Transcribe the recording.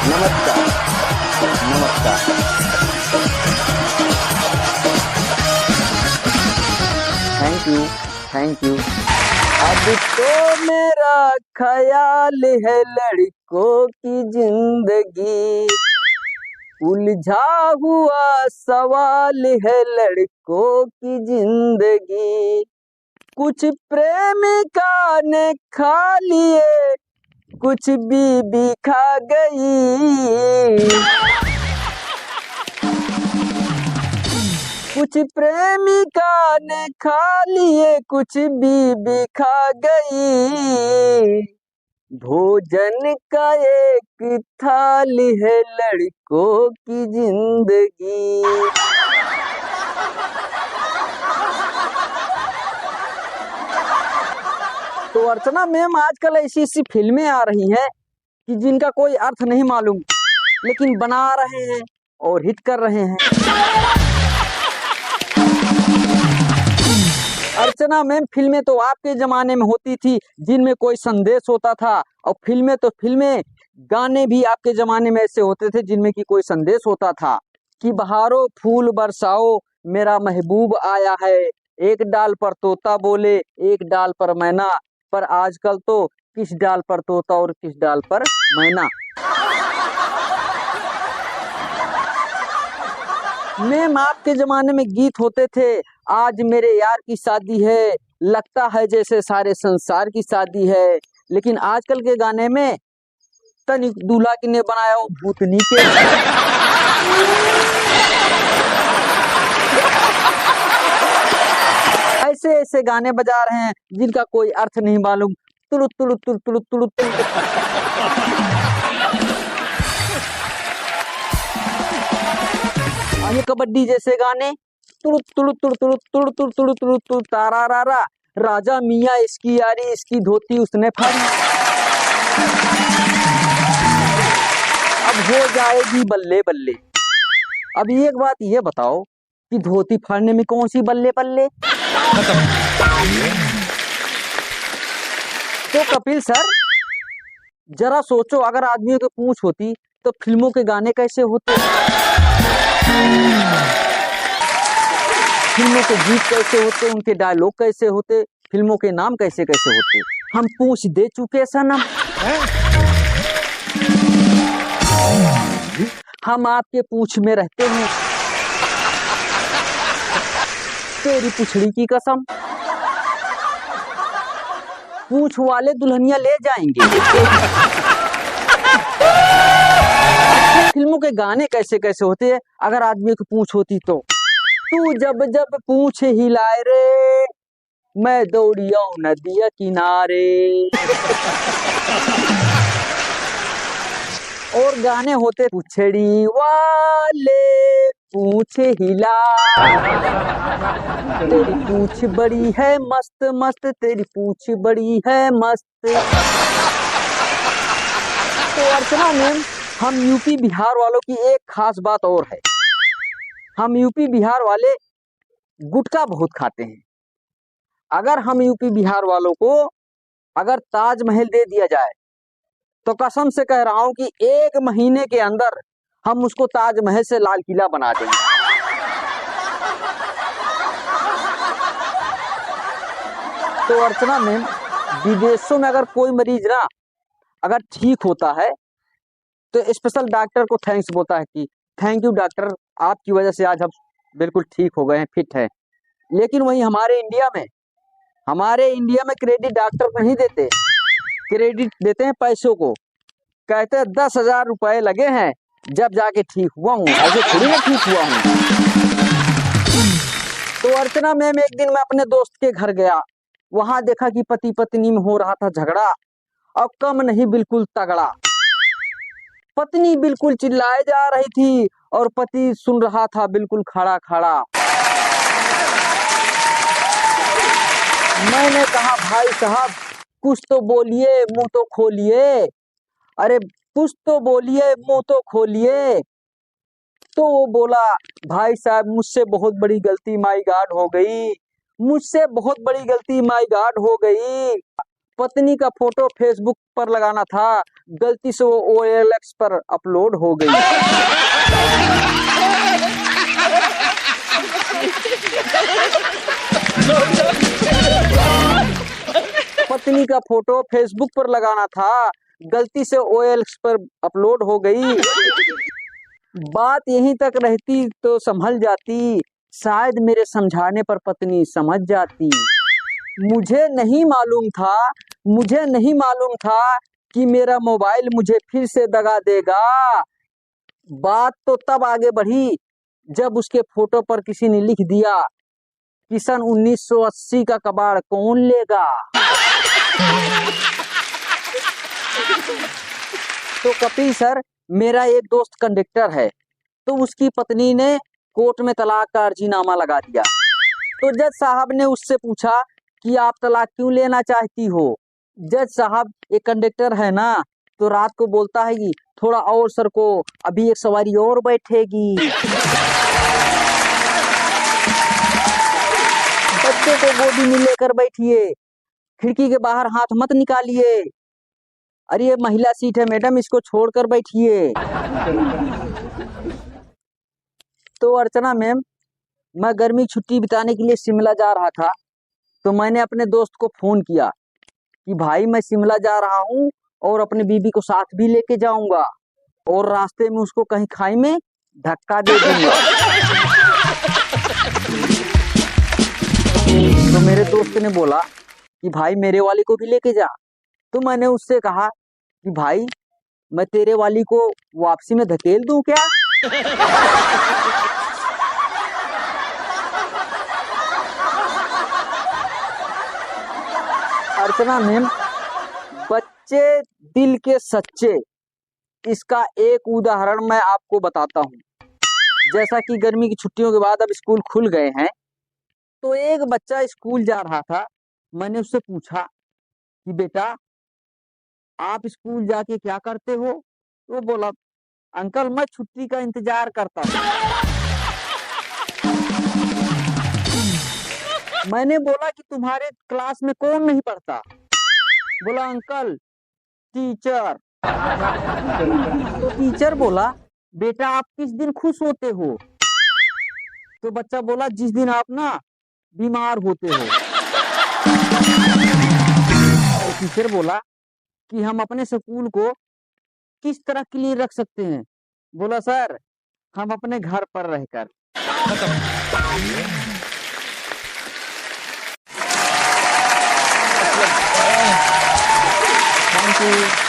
नमस्कार। नमस्कार। Thank you. Thank you. अब तो मेरा ख्याल है लड़कों की जिंदगी, उलझा हुआ सवाल है लड़कों की जिंदगी। कुछ प्रेमिका ने खा लिए, कुछ बीबी खा गई। कुछ प्रेमिका ने खा लिए, कुछ बीबी खा गई। भोजन का एक थाल है लड़कों की जिंदगी। तो अर्चना मैम, आजकल ऐसी ऐसी फिल्में आ रही हैं कि जिनका कोई अर्थ नहीं मालूम, लेकिन बना रहे हैं और हिट कर रहे हैं। अर्चना मैम, फिल्में तो आपके जमाने में होती थी जिनमें कोई संदेश होता था, और फिल्में गाने भी आपके जमाने में ऐसे होते थे जिनमें की कोई संदेश होता था कि बहारो फूल बरसाओ मेरा महबूब आया है, एक डाल पर तोता बोले एक डाल पर मैना। पर आजकल तो किस डाल पर तोता और किस डाल पर मैना। मैम, आपके जमाने में गीत होते थे, आज मेरे यार की शादी है, लगता है जैसे सारे संसार की शादी है। लेकिन आजकल के गाने में तनिक दूल्हा की ने बनाया वो भूतनी के। ऐसे ऐसे गाने बजा रहे हैं जिनका कोई अर्थ नहीं मालूम। तुलु तुलु तुलु तुलु तुलु तुलु। ये कबड्डी जैसे गाने, तुरु तुरु तुरु तुरु तुरु तुरु तुरु तुरु तुरु तारा रारा, राजा मियाँ इसकी यारी, इसकी धोती उसने फाड़ी, अब हो जाएगी बल्ले बल्ले। अब एक बात ये बताओ कि धोती फाड़ने में कौन सी बल्ले बल्ले। तो कपिल सर, जरा सोचो, अगर आदमियों की पूंछ होती तो फिल्मों के गाने कैसे होते, फिल्मों के गीत कैसे होते, उनके डायलॉग कैसे होते, फिल्मों के नाम कैसे कैसे होते। हम पूछ दे चुके सनम, हम आपके पूछ में रहते हैं, तेरी पुछड़ी की कसम। पूछ वाले दुल्हनिया ले जाएंगे। फिल्मों के गाने कैसे कैसे होते हैं अगर आदमी की पूछ होती तो। तू जब जब पूछ हिलाए रे, मैं दौड़िया नदिया किनारे। और गाने होते, पुछड़ी वाले पूछ हिला, तेरी पूछ बड़ी है मस्त मस्त, तेरी पूछ बड़ी है मस्त। तो अर्चना मैम, हम यूपी बिहार वालों की एक खास बात और है, हम यूपी बिहार वाले गुटखा बहुत खाते हैं। अगर हम यूपी बिहार वालों को अगर ताजमहल दे दिया जाए तो कसम से कह रहा हूं कि 1 महीने के अंदर हम उसको ताजमहल से लाल किला बना देंगे। तो अर्चना मैम, विदेशों में अगर कोई मरीज ना अगर ठीक होता है तो स्पेशल डॉक्टर को थैंक्स बोलता है कि थैंक यू डॉक्टर, आपकी वजह से आज हम बिल्कुल ठीक हो गए हैं, फिट है। लेकिन वहीं हमारे इंडिया में क्रेडिट डॉक्टर को नहीं देते, क्रेडिट देते हैं पैसों को। कहते हैं 10,000 रुपए लगे हैं जब जाके ठीक हुआ हूँ, ऐसे थोड़ी ना ठीक हुआ हूँ। तो अर्चना मैम, एक दिन मैं अपने दोस्त के घर गया, वहां देखा कि पति पत्नी में हो रहा था झगड़ा, और कम नहीं बिल्कुल तगड़ा। पत्नी बिल्कुल चिल्लाए जा रही थी और पति सुन रहा था बिल्कुल खड़ा खड़ा। मैंने कहा भाई साहब कुछ तो बोलिए, मुंह तो खोलिए, अरे कुछ तो बोलिए, मुंह तो खोलिए। तो वो बोला, भाई साहब मुझसे बहुत बड़ी गलती माय गॉड हो गई, मुझसे बहुत बड़ी गलती माय गॉड हो गई। पत्नी का फोटो फेसबुक पर लगाना था गलती से वो OLX पर अपलोड हो गई। पत्नी का फोटो फेसबुक पर लगाना था, गलती से OLX पर अपलोड हो गई। बात यहीं तक रहती तो संभल जाती, शायद मेरे समझाने पर पत्नी समझ जाती। मुझे नहीं मालूम था कि मेरा मोबाइल मुझे फिर से दगा देगा। बात तो तब आगे बढ़ी जब उसके फोटो पर किसी ने लिख दिया कि सन 1980 का कबाड़ कौन लेगा। तो कपिल सर, मेरा एक दोस्त कंडक्टर है, तो उसकी पत्नी ने कोर्ट में तलाक का अर्जीनामा लगा दिया। तो जज साहब ने उससे पूछा कि आप तलाक क्यों लेना चाहती हो। जज साहब, एक कंडक्टर है ना, तो रात को बोलता है कि थोड़ा और सर को, अभी एक सवारी और बैठेगी। बच्चे को गोदी में लेकर बैठिए, खिड़की के बाहर हाथ मत निकालिए। अरे ये महिला सीट है मैडम, इसको छोड़कर बैठिए। तो अर्चना मैम, मैं गर्मी छुट्टी बिताने के लिए शिमला जा रहा था, तो मैंने अपने दोस्त को फोन किया कि भाई मैं शिमला जा रहा हूँ और अपनी बीबी को साथ भी लेके जाऊंगा, और रास्ते में उसको कहीं खाई में धक्का दे दूंगा। तो मेरे दोस्त ने बोला कि भाई मेरे वाली को भी लेके जा। तो मैंने उससे कहा कि भाई मैं तेरे वाली को वापसी में धकेल दूं क्या। अर्चना मैम, बच्चे दिल के सच्चे, इसका एक उदाहरण मैं आपको बताता हूँ। जैसा कि गर्मी की छुट्टियों के बाद अब स्कूल खुल गए हैं, तो एक बच्चा स्कूल जा रहा था। मैंने उससे पूछा कि बेटा आप स्कूल जाके क्या करते हो। वो बोला, अंकल मैं छुट्टी का इंतजार करता हूँ। मैंने बोला कि तुम्हारे क्लास में कौन नहीं पढ़ता। बोला अंकल टीचर। तो टीचर बोला, बेटा आप किस दिन खुश होते हो। तो बच्चा बोला, जिस दिन आप ना बीमार होते हो। तो टीचर बोला कि हम अपने स्कूल को किस तरह क्लीन रख सकते हैं। बोला सर, हम अपने घर पर रहकर। Thank you.